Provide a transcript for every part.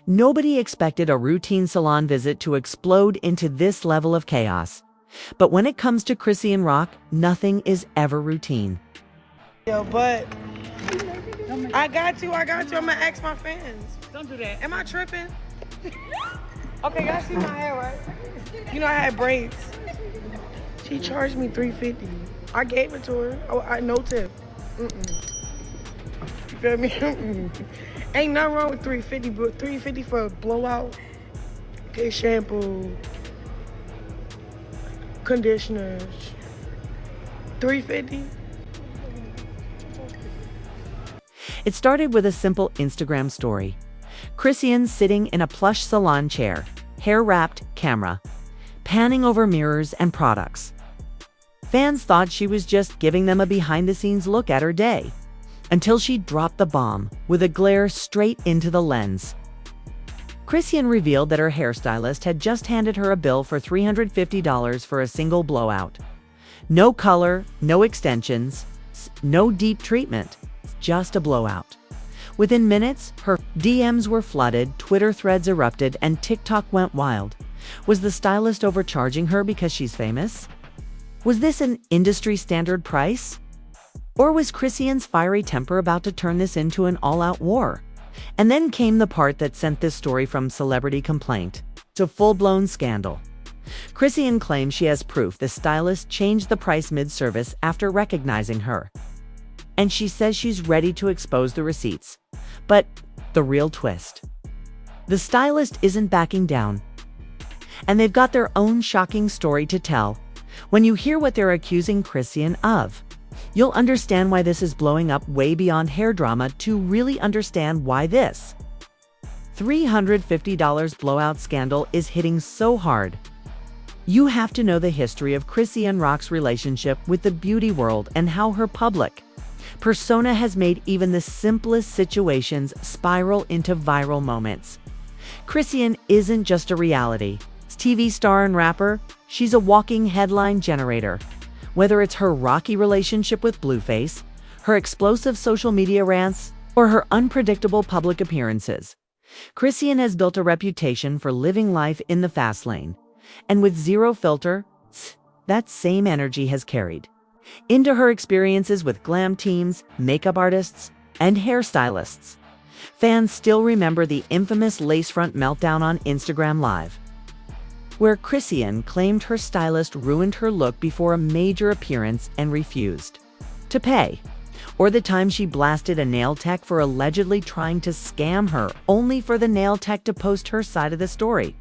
Nobody expected a routine salon visit to explode into this level of chaos. But when it comes to Chrisean Rock, nothing is ever routine. Yo, but I got you. I'm gonna ask my fans. Don't do that. Am I tripping? Okay, y'all see my hair, right? You know I had braids. She charged me $350. I gave it to her. Oh, I no tip. You feel me? Ain't nothing wrong with $350, but $350 for a blowout, okay, shampoo, conditioners. $350. It started with a simple Instagram story. Chrisean sitting in a plush salon chair, hair-wrapped camera, panning over mirrors and products. Fans thought she was just giving them a behind-the-scenes look at her day, until she dropped the bomb with a glare straight into the lens. Chrisean revealed that her hairstylist had just handed her a bill for $350 for a single blowout. No color, no extensions, no deep treatment, just a blowout. Within minutes, her DMs were flooded, Twitter threads erupted, and TikTok went wild. Was the stylist overcharging her because she's famous? Was this an industry standard price? Or was Chrisean's fiery temper about to turn this into an all-out war? And then came the part that sent this story from celebrity complaint to full-blown scandal. Chrisean claims she has proof the stylist changed the price mid-service after recognizing her. And she says she's ready to expose the receipts. But the real twist: the stylist isn't backing down. And they've got their own shocking story to tell. When you hear what they're accusing Chrisean of, you'll understand why this is blowing up way beyond hair drama to really understand why this $350 blowout scandal is hitting so hard. You have to know the history of Chrisean Rock's relationship with the beauty world and how her public persona has made even the simplest situations spiral into viral moments. Chrisean isn't just a reality TV star and rapper, she's a walking headline generator. Whether it's her rocky relationship with Blueface, her explosive social media rants, or her unpredictable public appearances, Chrisean has built a reputation for living life in the fast lane. And with zero filter, that same energy has carried into her experiences with glam teams, makeup artists, and hairstylists. Fans still remember the infamous lace front meltdown on Instagram Live, where Chrisean claimed her stylist ruined her look before a major appearance and refused to pay. Or the time she blasted a nail tech for allegedly trying to scam her, only for the nail tech to post her side of the story.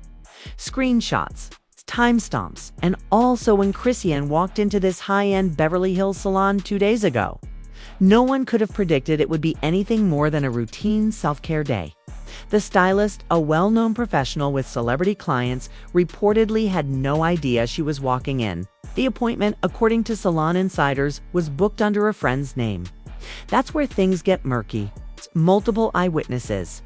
Screenshots, timestamps, and also when Chrisean walked into this high-end Beverly Hills salon 2 days ago. No one could have predicted it would be anything more than a routine self-care day. The stylist, a well-known professional with celebrity clients, reportedly had no idea she was walking in. The appointment, according to salon insiders, was booked under a friend's name. That's where things get murky. Multiple eyewitnesses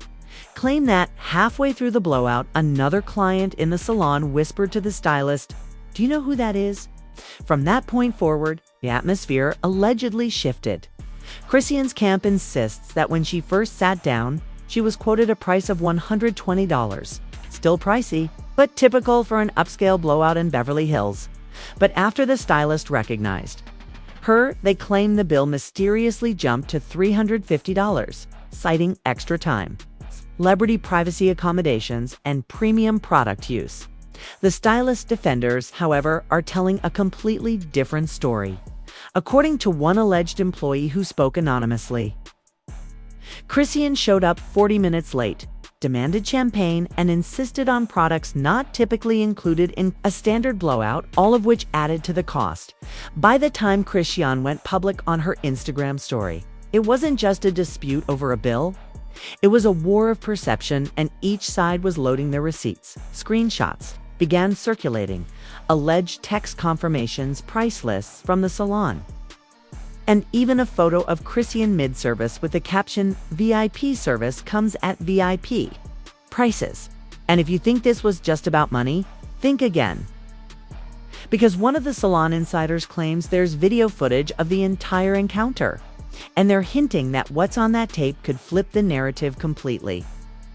claim that halfway through the blowout, another client in the salon whispered to the stylist, "Do you know who that is?" From that point forward, the atmosphere allegedly shifted. Chrisean's camp insists that when she first sat down, she was quoted a price of $120. Still pricey, but typical for an upscale blowout in Beverly Hills. But after the stylist recognized her, they claim the bill mysteriously jumped to $350, citing extra time, celebrity privacy accommodations, and premium product use. The stylist defenders, however, are telling a completely different story. According to one alleged employee who spoke anonymously, Chrisean showed up 40 minutes late, demanded champagne, and insisted on products not typically included in a standard blowout, all of which added to the cost. By the time Chrisean went public on her Instagram story, it wasn't just a dispute over a bill. It was a war of perception, and each side was loading their receipts. Screenshots began circulating, alleged text confirmations, price lists from the salon, and even a photo of Chrisean mid-service with the caption, "VIP service comes at VIP prices." And if you think this was just about money, think again. Because one of the salon insiders claims there's video footage of the entire encounter, and they're hinting that what's on that tape could flip the narrative completely.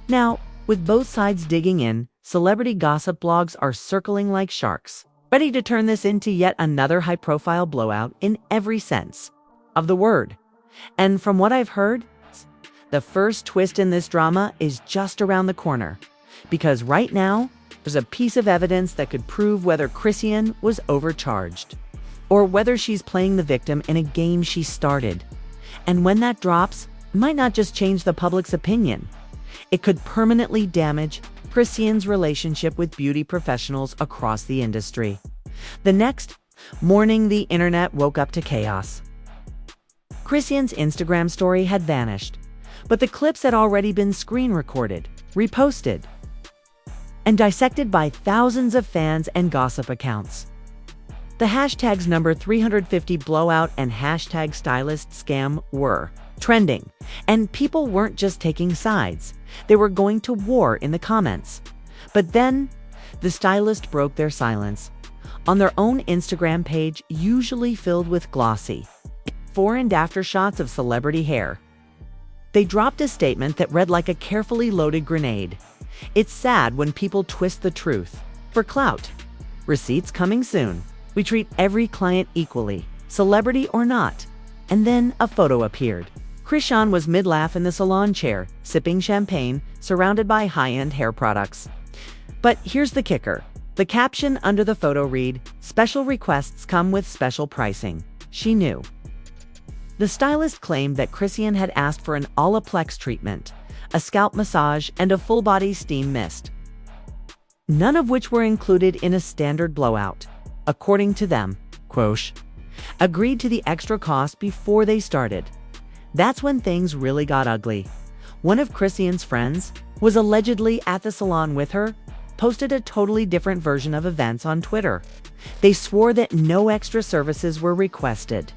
Now, With both sides digging in, celebrity gossip blogs are circling like sharks, ready to turn this into yet another high-profile blowout in every sense of the word. And from what I've heard, the first twist in this drama is just around the corner, because right now, there's a piece of evidence that could prove whether Chrisean was overcharged, or whether she's playing the victim in a game she started. And when that drops, it might not just change the public's opinion. It could permanently damage Chrisean's relationship with beauty professionals across the industry. The next morning, the internet woke up to chaos. Chrisean's Instagram story had vanished, but the clips had already been screen recorded, reposted, and dissected by thousands of fans and gossip accounts. The hashtags number 350 blowout and hashtag stylist scam were trending, and people weren't just taking sides, they were going to war in the comments. But then, the stylist broke their silence. On their own Instagram page, usually filled with glossy before and after shots of celebrity hair, they dropped a statement that read like a carefully loaded grenade. It's sad when people twist the truth for clout. Receipts coming soon. We treat every client equally, celebrity or not. And then a photo appeared. Chrisean was mid-laugh in the salon chair, sipping champagne, surrounded by high-end hair products. But here's the kicker. The caption under the photo read, "Special requests come with special pricing." She knew. The stylist claimed that Chrisean had asked for an Olaplex treatment, a scalp massage, and a full-body steam mist, none of which were included in a standard blowout. According to them, Quosh agreed to the extra cost before they started. That's when things really got ugly. One of Chrisean's friends was allegedly at the salon with her, posted a totally different version of events on Twitter. They swore that no extra services were requested,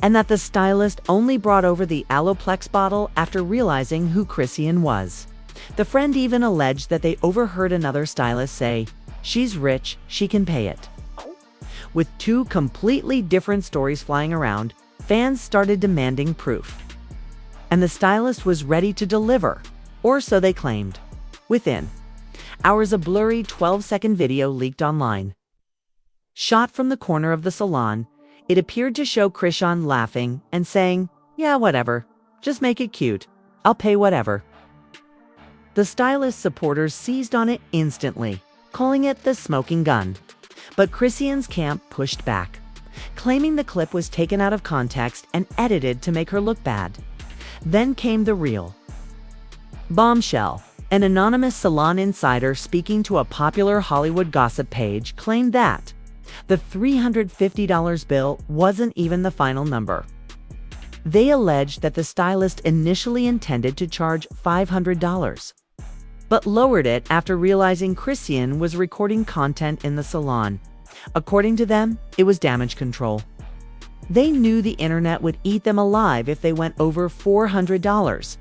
and that the stylist only brought over the Olaplex bottle after realizing who Chrisean was. The friend even alleged that they overheard another stylist say, "She's rich, she can pay it." With two completely different stories flying around, fans started demanding proof. And the stylist was ready to deliver, or so they claimed. Within hours, a blurry 12-second video leaked online. Shot from the corner of the salon, it appeared to show Chrisean laughing and saying, "Yeah, whatever. Just make it cute. I'll pay whatever." The stylist's supporters seized on it instantly, calling it the smoking gun. But Chrisean's camp pushed back, claiming the clip was taken out of context and edited to make her look bad. Then came the real bombshell. An anonymous salon insider speaking to a popular Hollywood gossip page claimed that the $350 bill wasn't even the final number. They alleged that the stylist initially intended to charge $500, but lowered it after realizing Chrisean was recording content in the salon. According to them, it was damage control. They knew the internet would eat them alive if they went over $400.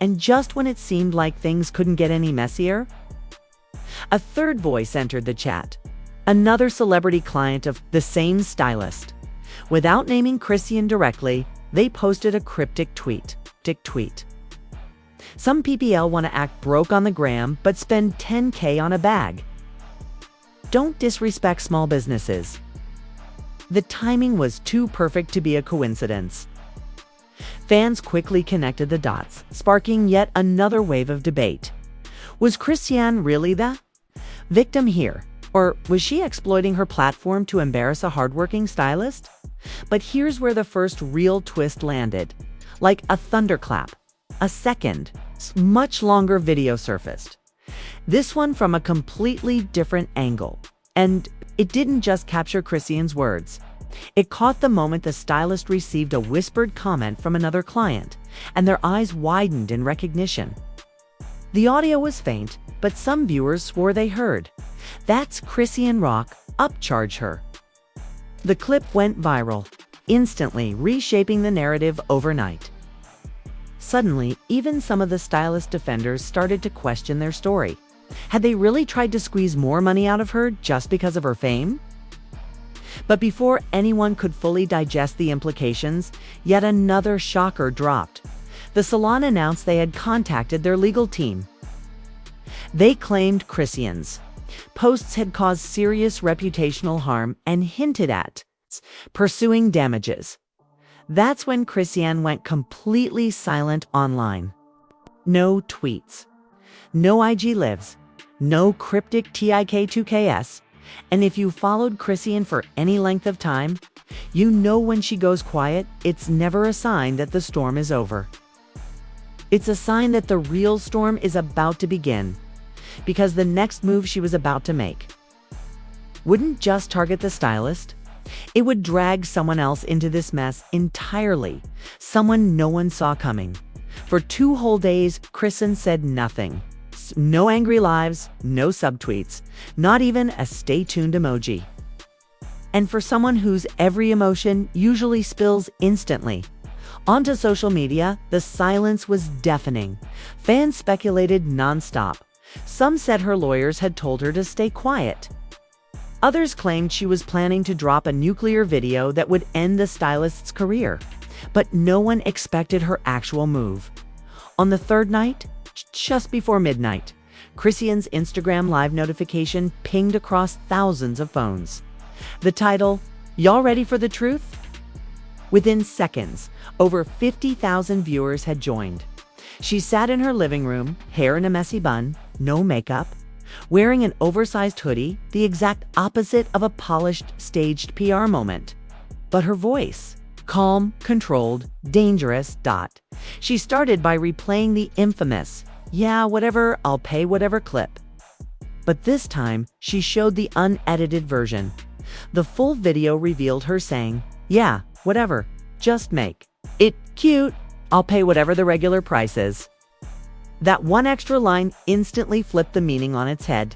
And just when it seemed like things couldn't get any messier, a third voice entered the chat. Another celebrity client of the same stylist. Without naming Chrisean directly, they posted a cryptic tweet. Some PPL want to act broke on the gram but spend $10K on a bag. Don't disrespect small businesses. The timing was too perfect to be a coincidence. Fans quickly connected the dots, sparking yet another wave of debate. Was Chrisean really the victim here? Or was she exploiting her platform to embarrass a hardworking stylist? But here's where the first real twist landed. Like a thunderclap, a second, much longer video surfaced. This one from a completely different angle. And it didn't just capture Chrisean's words. It caught the moment the stylist received a whispered comment from another client, and their eyes widened in recognition. The audio was faint, but some viewers swore they heard, "That's Chrisean Rock, upcharge her." The clip went viral, instantly reshaping the narrative overnight. Suddenly, even some of the stylist defenders started to question their story. Had they really tried to squeeze more money out of her just because of her fame? But before anyone could fully digest the implications, yet another shocker dropped. The salon announced they had contacted their legal team. They claimed Chrisean's posts had caused serious reputational harm and hinted at pursuing damages. That's when Chrisean went completely silent online. No tweets, no IG lives, no cryptic TIK2KS, and if you followed Chrisean for any length of time, you know when she goes quiet, it's never a sign that the storm is over. It's a sign that the real storm is about to begin, because the next move she was about to make wouldn't just target the stylist. It would drag someone else into this mess entirely, someone no one saw coming. For 2 whole days, Chrisean said nothing. No angry lives, no subtweets, not even a stay tuned emoji. And for someone whose every emotion usually spills instantly onto social media, the silence was deafening. Fans speculated nonstop. Some said her lawyers had told her to stay quiet. Others claimed she was planning to drop a nuclear video that would end the stylist's career. But no one expected her actual move. On the 3rd night, just before midnight, Chrisean's Instagram live notification pinged across thousands of phones. The title, "Y'all ready for the truth?" Within seconds, over 50,000 viewers had joined. She sat in her living room, hair in a messy bun, no makeup, wearing an oversized hoodie, the exact opposite of a polished, staged PR moment. But her voice, calm, controlled, dangerous. She started by replaying the infamous, "Yeah, whatever, I'll pay whatever" clip. But this time, she showed the unedited version. The full video revealed her saying, "Yeah, whatever, just make it cute. I'll pay whatever the regular price is." That one extra line instantly flipped the meaning on its head.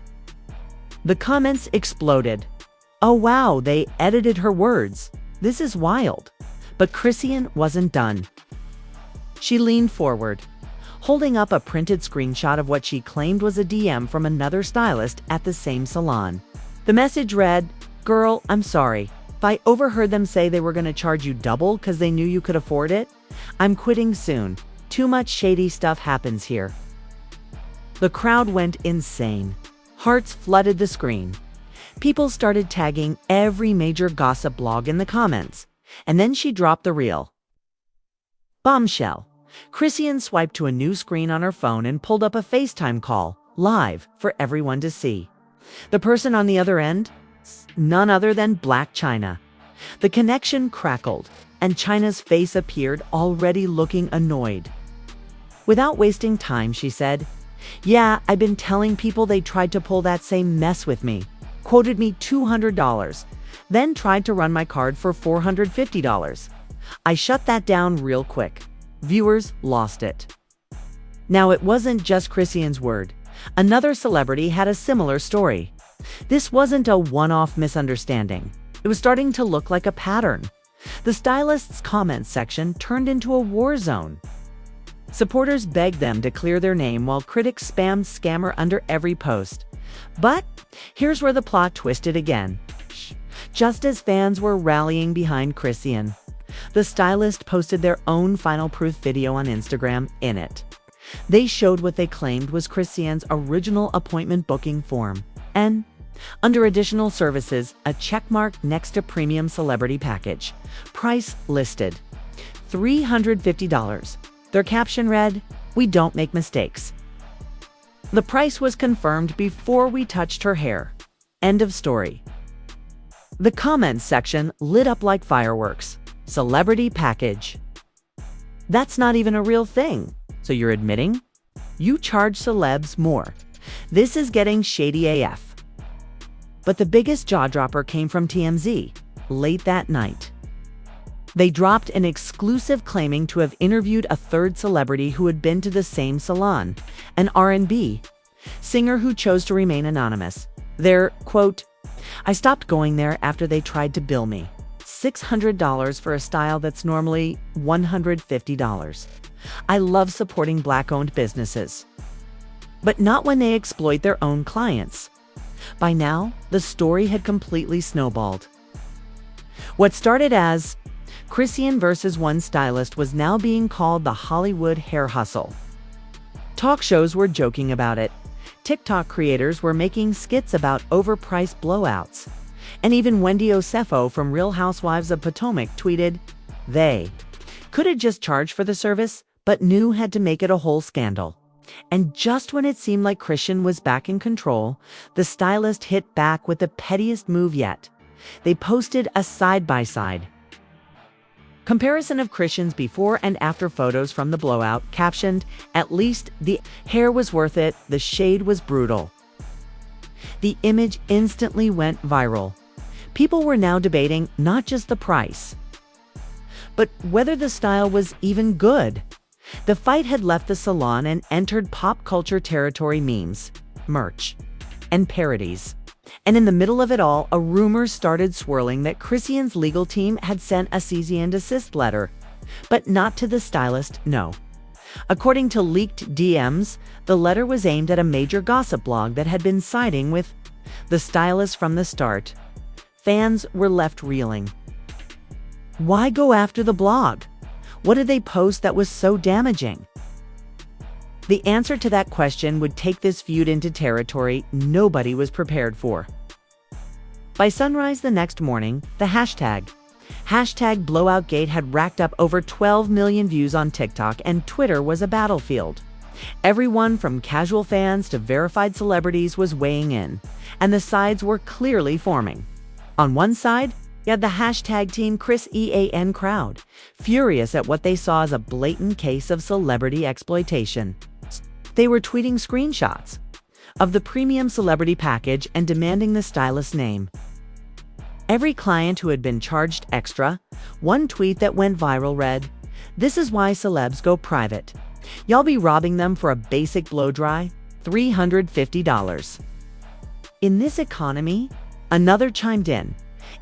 The comments exploded. "Oh wow, they edited her words. This is wild." But Chrisean wasn't done. She leaned forward, holding up a printed screenshot of what she claimed was a DM from another stylist at the same salon. The message read, "Girl, I'm sorry. If I overheard them say they were going to charge you double because they knew you could afford it, I'm quitting soon. Too much shady stuff happens here." The crowd went insane. Hearts flooded the screen. People started tagging every major gossip blog in the comments. And then she dropped the reel. Bombshell. Chrisean swiped to a new screen on her phone and pulled up a FaceTime call, live, for everyone to see. The person on the other end? None other than Black Chyna. The connection crackled, and Chyna's face appeared, already looking annoyed. Without wasting time, she said, "Yeah, I've been telling people they tried to pull that same mess with me. Quoted me $200, then tried to run my card for $450. I shut that down real quick. Viewers lost it." Now, it wasn't just Chrisean's word. Another celebrity had a similar story. This wasn't a one-off misunderstanding. It was starting to look like a pattern. The stylist's comments section turned into a war zone. Supporters begged them to clear their name while critics spammed scammer under every post. But here's where the plot twisted again. Just as fans were rallying behind Chrisean, the stylist posted their own final proof video on Instagram. In it, they showed what they claimed was Chrisean's original appointment booking form, and under additional services, a checkmark next to premium celebrity package. Price listed, $350. Their caption read, "We don't make mistakes." The price was confirmed before we touched her hair. End of story. The comments section lit up like fireworks. Celebrity package. That's not even a real thing. So you're admitting? You charge celebs more. This is getting shady AF. But the biggest jaw-dropper came from TMZ late that night. They dropped an exclusive claiming to have interviewed a third celebrity who had been to the same salon, an R&B singer who chose to remain anonymous. Their, quote, "I stopped going there after they tried to bill me $600 for a style that's normally $150. I love supporting Black-owned businesses, but not when they exploit their own clients." By now, the story had completely snowballed. What started as Chrisean versus one stylist was now being called the Hollywood hair hustle. Talk shows were joking about it. TikTok creators were making skits about overpriced blowouts. And even Wendy Osefo from Real Housewives of Potomac tweeted, "They could have just charged for the service, but knew had to make it a whole scandal." And just when it seemed like Chrisean was back in control, the stylist hit back with the pettiest move yet. They posted a side-by-side comparison of Chrisean's before and after photos from the blowout, captioned, "At least the hair was worth it, the shade was brutal." The image instantly went viral. People were now debating not just the price, but whether the style was even good. The fight had left the salon and entered pop culture territory: memes, merch, and parodies. And in the middle of it all, a rumor started swirling that Chrisean's legal team had sent a cease and desist letter. But not to the stylist, no. According to leaked DMs, the letter was aimed at a major gossip blog that had been siding with the stylist from the start. Fans were left reeling. Why go after the blog? What did they post that was so damaging? The answer to that question would take this feud into territory nobody was prepared for. By sunrise the next morning, the hashtag Blowoutgate had racked up over 12 million views on TikTok, and Twitter was a battlefield. Everyone from casual fans to verified celebrities was weighing in, and the sides were clearly forming. On one side, you had the hashtag Team Chrisean crowd, furious at what they saw as a blatant case of celebrity exploitation. They were tweeting screenshots of the premium celebrity package and demanding the stylist's name. Every client who had been charged extra. One tweet that went viral read, "This is why celebs go private. Y'all be robbing them for a basic blow dry? $350. In this economy?" Another chimed in,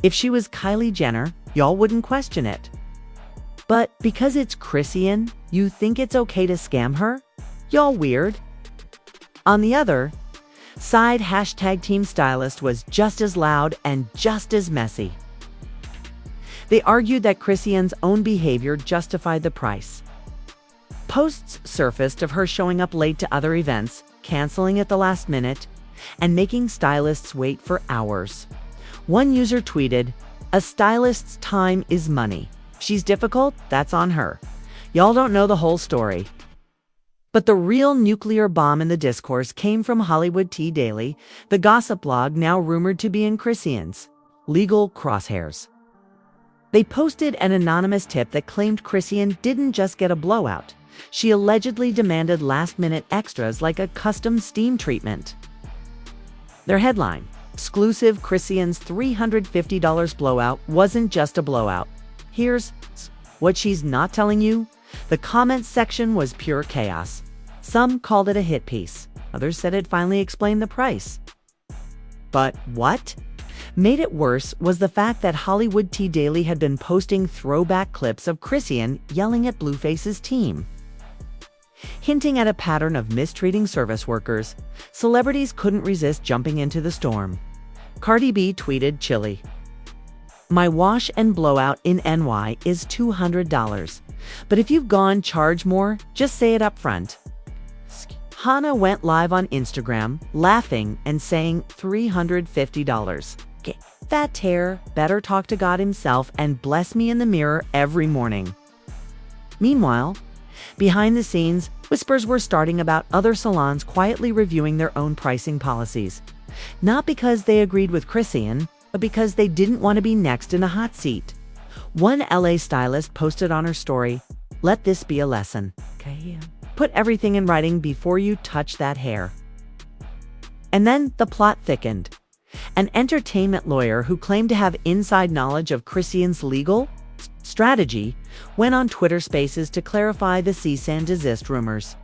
"If she was Kylie Jenner, y'all wouldn't question it. But because it's Chrisean, you think it's okay to scam her? Y'all weird." On the other side, hashtag Team Stylist was just as loud and just as messy. They argued that Chrisean's own behavior justified the price. Posts surfaced of her showing up late to other events, canceling at the last minute, and making stylists wait for hours. One user tweeted, "A stylist's time is money. If she's difficult, that's on her. Y'all don't know the whole story." But the real nuclear bomb in the discourse came from Hollywood Tea Daily, the gossip blog now rumored to be in Chrisean's legal crosshairs. They posted an anonymous tip that claimed Chrisean didn't just get a blowout. She allegedly demanded last-minute extras like a custom steam treatment. Their headline, "Exclusive: Chrisean's $350 blowout wasn't just a blowout. Here's what she's not telling you." The comments section was pure chaos. Some called it a hit piece. Others said it finally explained the price. But what made it worse was the fact that Hollywood Tea Daily had been posting throwback clips of Chrisean yelling at Blueface's team, hinting at a pattern of mistreating service workers. Celebrities couldn't resist jumping into the storm. Cardi B tweeted chilly, "My wash and blowout in NY is $200. But if you've gone charge more, just say it up front." Chyna went live on Instagram, laughing and saying $350. That hair better talk to God himself and bless me in the mirror every morning. Meanwhile, behind the scenes, whispers were starting about other salons quietly reviewing their own pricing policies. Not because they agreed with Chrisean, but because they didn't want to be next in a hot seat. One LA stylist posted on her story, "Let this be a lesson. Put everything in writing before you touch that hair." And then the plot thickened. An entertainment lawyer who claimed to have inside knowledge of Chrisean's legal strategy went on Twitter Spaces to clarify the cease and desist rumors.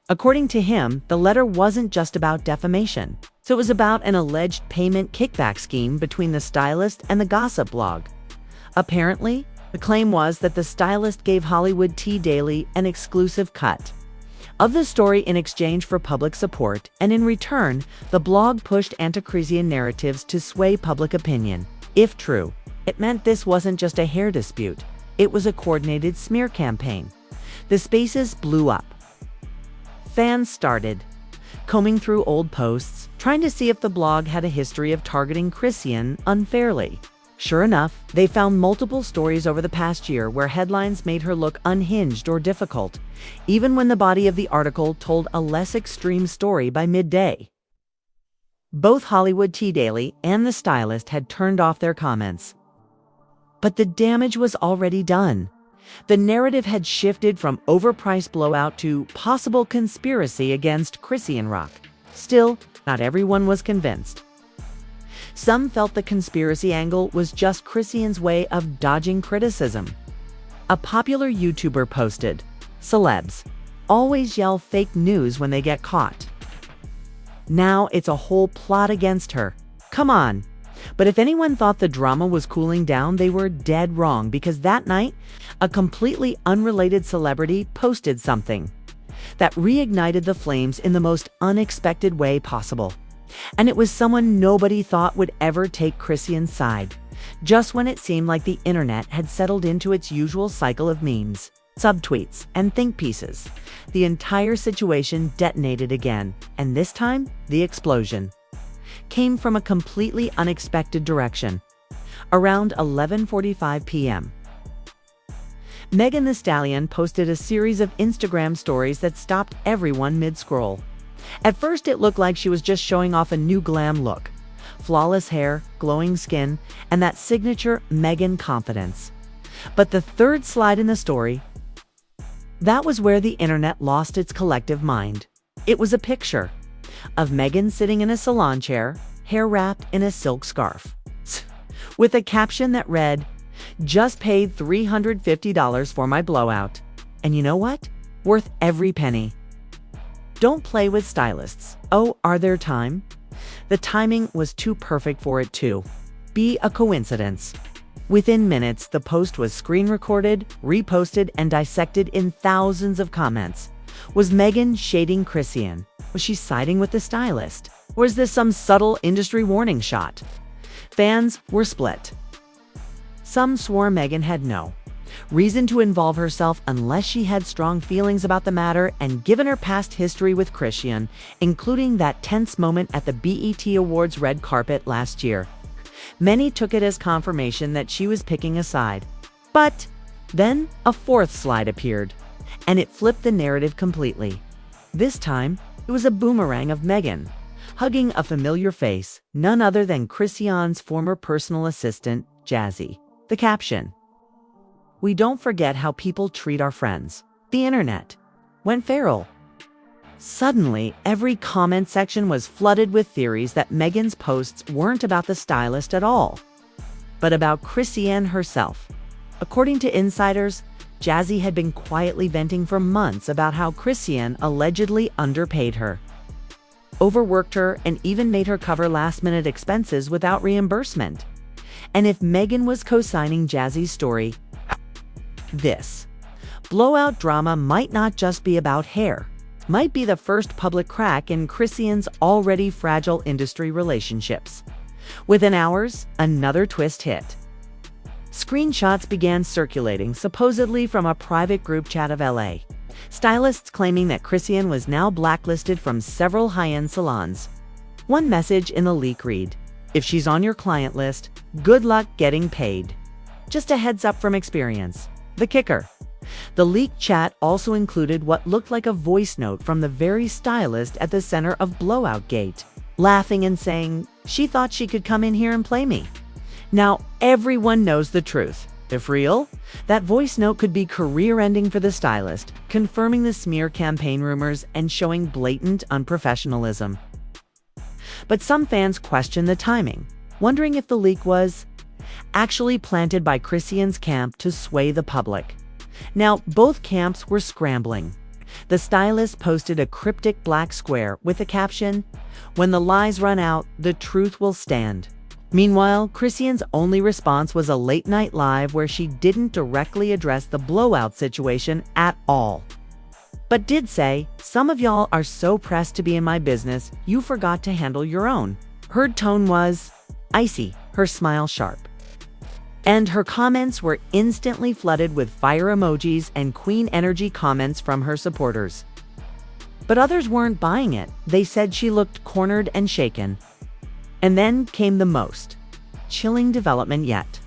According to him, the letter wasn't just about defamation. So it was about an alleged payment kickback scheme between the stylist and the gossip blog. Apparently, the claim was that the stylist gave Hollywood Tea Daily an exclusive cut of the story in exchange for public support, and in return, the blog pushed anti-Chrisean narratives to sway public opinion. If true, it meant this wasn't just a hair dispute, it was a coordinated smear campaign. The Spaces blew up. Fans started combing through old posts, trying to see if the blog had a history of targeting Chrisean unfairly. Sure enough, they found multiple stories over the past year where headlines made her look unhinged or difficult, even when the body of the article told a less extreme story by midday. Both Hollywood Tea Daily and The Stylist had turned off their comments. But the damage was already done. The narrative had shifted from overpriced blowout to possible conspiracy against Chrisean Rock. Still, not everyone was convinced. Some felt the conspiracy angle was just Chrisean's way of dodging criticism. A popular YouTuber posted, "Celebs always yell fake news when they get caught. Now it's a whole plot against her. Come on." But if anyone thought the drama was cooling down, they were dead wrong, because that night, a completely unrelated celebrity posted something that reignited the flames in the most unexpected way possible. And it was someone nobody thought would ever take Chrisean's side, just when it seemed like the internet had settled into its usual cycle of memes, subtweets, and think pieces. The entire situation detonated again, and this time, the explosion came from a completely unexpected direction. Around 11:45 p.m., Megan Thee Stallion posted a series of Instagram stories that stopped everyone mid-scroll. At first, it looked like she was just showing off a new glam look. Flawless hair, glowing skin, and that signature Megan confidence. But the third slide in the story, that was where the internet lost its collective mind. It was a picture of Megan sitting in a salon chair, hair wrapped in a silk scarf, with a caption that read, "Just paid $350 for my blowout. And you know what? Worth every penny." Don't play with stylists. Oh, are there time? The timing was too perfect for it to be a coincidence. Within minutes, the post was screen recorded, reposted, and dissected in thousands of comments. Was Megan shading Chrisean? Was she siding with the stylist? Or is this some subtle industry warning shot? Fans were split. Some swore Megan had no reason to involve herself unless she had strong feelings about the matter, and given her past history with Chrisean, including that tense moment at the BET Awards red carpet last year. Many took it as confirmation that she was picking a side. But then a fourth slide appeared, and it flipped the narrative completely. This time, it was a boomerang of Megan hugging a familiar face, none other than Chrisean's former personal assistant, Jazzy. The caption, "We don't forget how people treat our friends." The internet went feral. Suddenly, every comment section was flooded with theories that Megan's posts weren't about the stylist at all, but about Chrisean herself. According to insiders, Jazzy had been quietly venting for months about how Chrisean allegedly underpaid her, overworked her, and even made her cover last-minute expenses without reimbursement. And if Megan was co-signing Jazzy's story, this blowout drama might not just be about hair, might be the first public crack in Chrisean's already fragile industry relationships. Within hours, another twist hit. Screenshots began circulating, supposedly from a private group chat of LA. Stylists claiming that Chrisean was now blacklisted from several high-end salons. One message in the leak read, "If she's on your client list, good luck getting paid. Just a heads up from experience." The kicker, the leaked chat also included what looked like a voice note from the very stylist at the center of Blowoutgate, laughing and saying, "She thought she could come in here and play me." Now, everyone knows the truth. If real, that voice note could be career-ending for the stylist, confirming the smear campaign rumors and showing blatant unprofessionalism. But some fans questioned the timing, wondering if the leak was actually planted by Chrisean's camp to sway the public. Now, both camps were scrambling. The stylist posted a cryptic black square with the caption, "When the lies run out, the truth will stand." Meanwhile, Chrisean's only response was a late-night live where she didn't directly address the blowout situation at all, but did say, "Some of y'all are so pressed to be in my business, you forgot to handle your own." Her tone was icy, her smile sharp. And her comments were instantly flooded with fire emojis and queen energy comments from her supporters. But others weren't buying it. They said she looked cornered and shaken. And then came the most chilling development yet.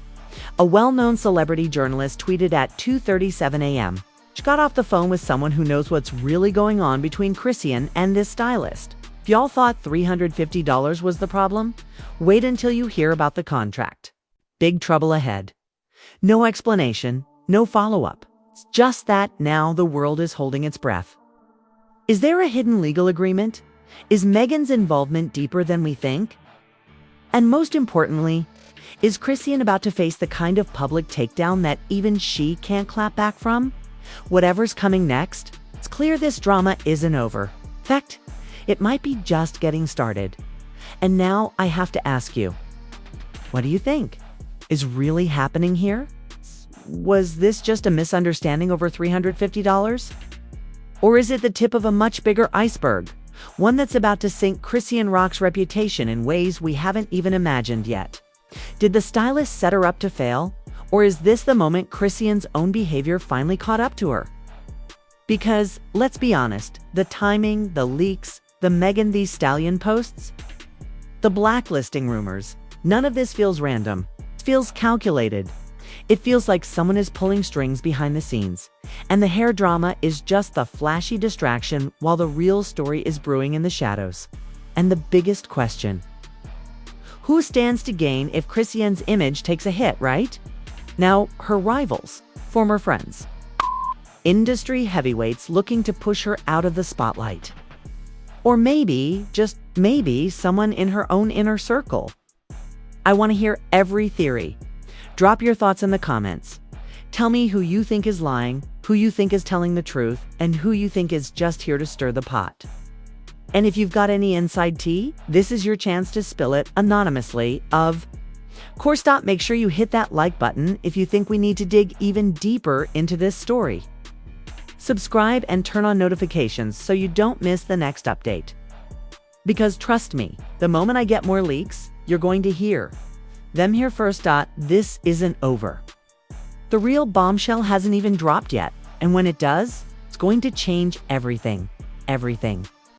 A well-known celebrity journalist tweeted at 2:37 a.m. She got off the phone with someone who knows what's really going on between Chrisean and this stylist. If y'all thought $350 was the problem, wait until you hear about the contract. Big trouble ahead. No explanation, no follow-up. It's just that now the world is holding its breath. Is there a hidden legal agreement? Is Megan's involvement deeper than we think? And most importantly, is Chrisean about to face the kind of public takedown that even she can't clap back from? Whatever's coming next, it's clear this drama isn't over. In fact, it might be just getting started. And now I have to ask you, what do you think? Is really happening here? Was this just a misunderstanding over $350? Or is it the tip of a much bigger iceberg? One that's about to sink Chrisean Rock's reputation in ways we haven't even imagined yet. Did the stylist set her up to fail? Or is this the moment Chrisean's own behavior finally caught up to her? Because, let's be honest, the timing, the leaks, the Megan Thee Stallion posts, the blacklisting rumors, none of this feels random. It feels calculated. It feels like someone is pulling strings behind the scenes, and the hair drama is just the flashy distraction while the real story is brewing in the shadows. And the biggest question: who stands to gain if Chrisean's image takes a hit, right? Now, her rivals, former friends, industry heavyweights looking to push her out of the spotlight. Or maybe, just maybe, someone in her own inner circle. I want to hear every theory. Drop your thoughts in the comments. Tell me who you think is lying, who you think is telling the truth, and who you think is just here to stir the pot. And if you've got any inside tea, this is your chance to spill it anonymously. Of course, make sure you hit that like button if you think we need to dig even deeper into this story. Subscribe and turn on notifications so you don't miss the next update. Because trust me, the moment I get more leaks, you're going to hear them here first. This isn't over. The real bombshell hasn't even dropped yet, and when it does, it's going to change everything. Everything.